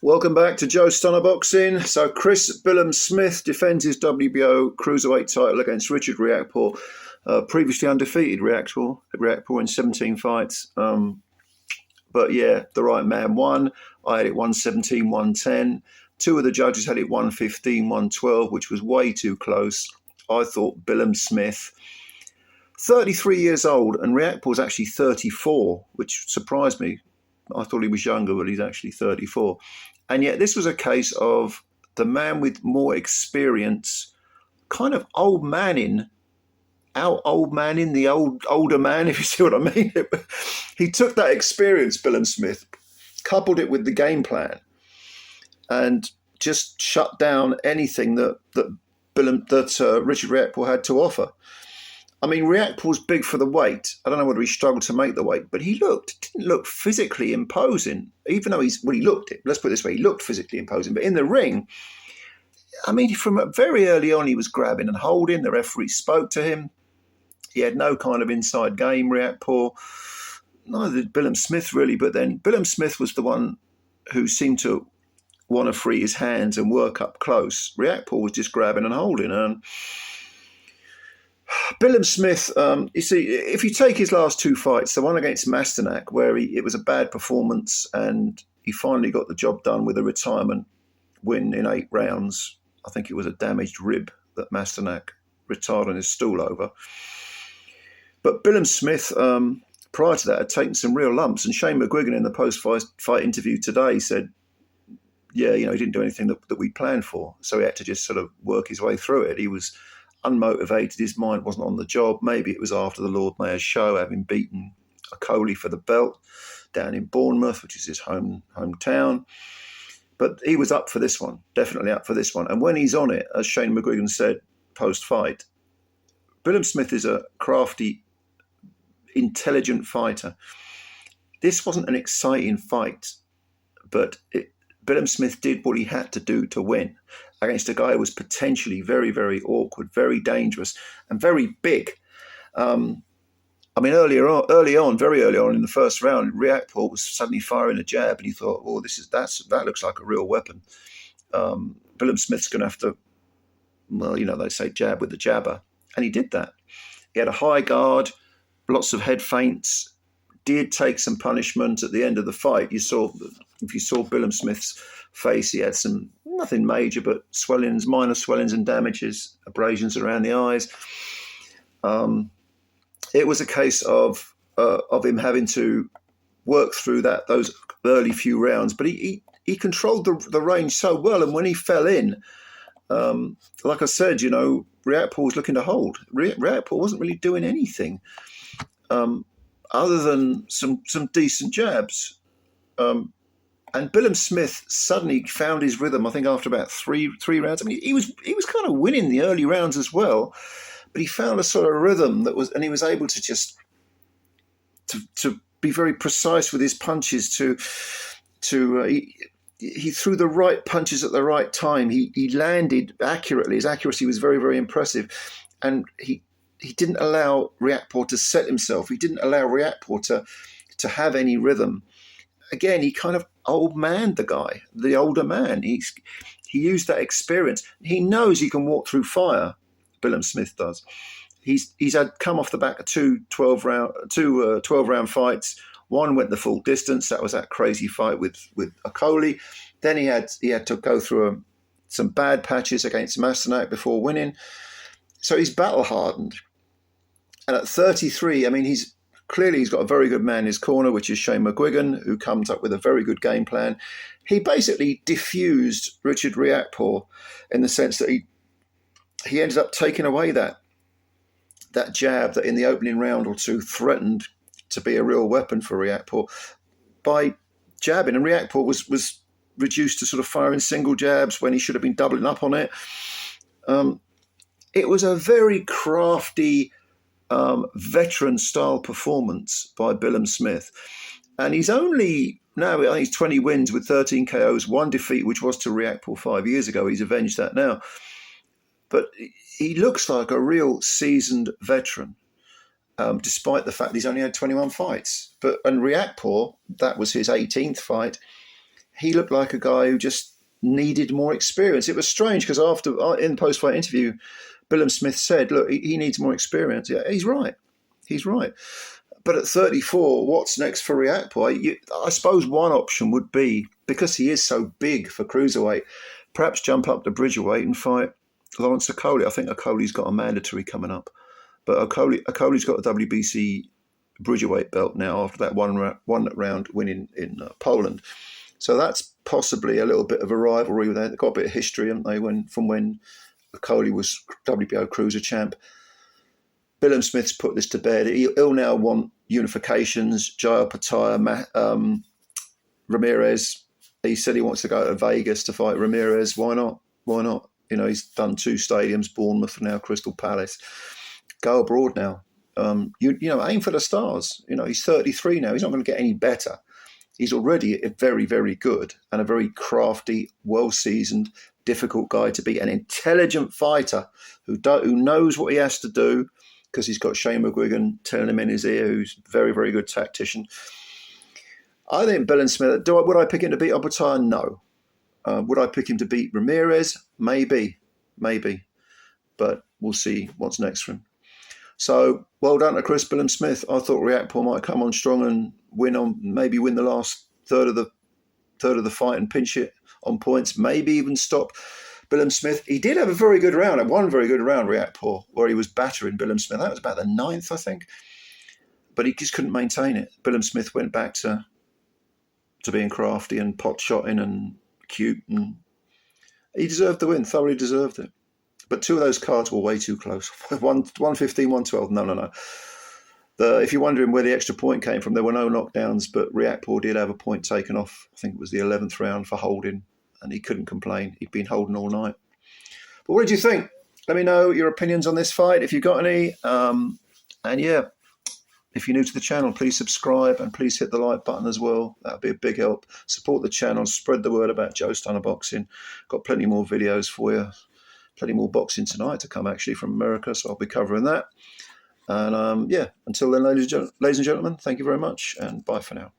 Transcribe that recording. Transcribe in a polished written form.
Welcome back to Joe Stunner Boxing. So Chris Billam-Smith defends his WBO Cruiserweight title against Richard Riakporhe, previously undefeated Riakporhe in 17 fights. But yeah, the right man won. I had it 117, 110. Two of the judges had it 115, 112, which was way too close. I thought Billam-Smith, 33 years old, and Riakporhe was actually 34, which surprised me. I thought he was younger, but he's actually 34. And yet this was a case of the man with more experience, kind of older man, if you see what I mean. He took that experience, Billam-Smith, coupled it with the game plan, and just shut down anything that Richard Riakporhe had to offer. I mean, Riakporhe was big for the weight. I don't know whether he struggled to make the weight, but he didn't look physically imposing, even though he looked it. Let's put it this way, he looked physically imposing. But in the ring, I mean, from very early on, he was grabbing and holding. The referee spoke to him. He had no kind of inside game, Riakporhe. Neither did Billam-Smith, really. But then Billam-Smith was the one who seemed to want to free his hands and work up close. Riakporhe was just grabbing and holding. And Billam-Smith, you see, if you take his last two fights, the one against Masternak, where it was a bad performance and he finally got the job done with a retirement win in 8 rounds. I think it was a damaged rib that Masternak retired on his stool over. But Billam-Smith, prior to that, had taken some real lumps. And Shane McGuigan in the post-fight interview today said, yeah, he didn't do anything that we planned for. So he had to just sort of work his way through it. He was unmotivated. His mind wasn't on the job. Maybe it was after the Lord Mayor's show, having beaten Okolie for the belt down in Bournemouth, which is his hometown. But he was up for this one, definitely up for this one. And when he's on it, as Shane McGuigan said post-fight, Billam-Smith is a crafty, intelligent fighter. This wasn't an exciting fight, but Billam-Smith did what he had to do to win against a guy who was potentially very, very awkward, very dangerous, and very big. I mean, very early on in the first round, Riakporhe was suddenly firing a jab, and he thought, "Oh, that looks like a real weapon." Billam-Smith's going to have to, they say jab with the jabber, and he did that. He had a high guard, lots of head feints. Did take some punishment at the end of the fight. If you saw Billam-Smith's face, he had nothing major, but minor swellings and damages, abrasions around the eyes. It was a case of him having to work through those early few rounds, but he controlled the range so well. And when he fell in, like I said, Riakporhe was looking to hold. Riakporhe wasn't really doing anything other than some decent jabs. And Billam-Smith suddenly found his rhythm, I think, after about three rounds. I mean, he was kind of winning the early rounds as well, but he found a sort of rhythm and he was able to just to be very precise with his punches. He threw the right punches at the right time. He landed accurately. His accuracy was very, very impressive, and he didn't allow Riakporhe to set himself. He didn't allow Riakporhe to have any rhythm. Again, he kind of old-manned the older man. He used that experience. He knows he can walk through fire, Billam-Smith does. He's had come off the back of two 12-round fights. One went the full distance. That was that crazy fight with Okolie. Then he had to go through some bad patches against Masternak before winning. So he's battle-hardened. And at 33, I mean, he's got a very good man in his corner, which is Shane McGuigan, who comes up with a very good game plan. He basically diffused Richard Riakporhe in the sense that he ended up taking away that jab that in the opening round or two threatened to be a real weapon for Riakporhe by jabbing. And Riakporhe was reduced to sort of firing single jabs when he should have been doubling up on it. It was a very crafty, veteran-style performance by Billam-Smith. And he's only now, I think he's 20 wins with 13 KOs, 1 defeat, which was to Riakporhe 5 years ago. He's avenged that now. But he looks like a real seasoned veteran, despite the fact he's only had 21 fights. And Riakporhe, that was his 18th fight. he looked like a guy who just needed more experience. It was strange because after in the post-fight interview, Billam-Smith said, look, he needs more experience. Yeah, he's right. He's right. But at 34, what's next for Riakporhe? I suppose one option would be, because he is so big for cruiserweight, perhaps jump up to Bridgerweight and fight Lawrence Okolie. I think Okolie's got a mandatory coming up. But Okolie's got a WBC Bridgerweight belt now after that one round win in Poland. So that's possibly a little bit of a rivalry with that. They've got a bit of history, haven't they, from when Okolie was WBO Cruiser champ. Billam-Smith's put this to bed. He'll now want unifications. Opetaia, Ramirez. He said he wants to go to Vegas to fight Ramirez. Why not? Why not? You know, he's done 2 stadiums, Bournemouth and now Crystal Palace. Go abroad now. You know, aim for the stars. You know, he's 33 now. He's not going to get any better. He's already a very, very good and a very crafty, well-seasoned, difficult guy to beat. An intelligent fighter who knows what he has to do, because he's got Shane McGuigan telling him in his ear, who's a very, very good tactician. I think Billam-Smith, would I pick him to beat Opetaia? No. Would I pick him to beat Ramirez? Maybe. But we'll see what's next for him. So, well done to Chris Billam-Smith. I thought Riakporhe might come on strong and win the last third of the fight and pinch it on points, maybe even stop Billam-Smith. He did have a very good round, one very good round, Riakporhe, where he was battering Billam-Smith. That was about the 9th, I think. But he just couldn't maintain it. Billam-Smith went back to being crafty and pot-shotting and cute. And he deserved the win, thoroughly deserved it. But 2 of those cards were way too close. 115, 112. No. If you're wondering where the extra point came from, there were no knockdowns, but Riakporhe did have a point taken off. I think it was the 11th round for holding, and he couldn't complain. He'd been holding all night. But what did you think? Let me know your opinions on this fight, if you've got any. And yeah, if you're new to the channel, please subscribe and please hit the like button as well. That would be a big help. Support the channel. Spread the word about Joe Stunner Boxing. Got plenty more videos for you. Plenty more boxing tonight to come, actually, from America, so I'll be covering that. And yeah, until then, ladies and gentlemen, thank you very much, and bye for now.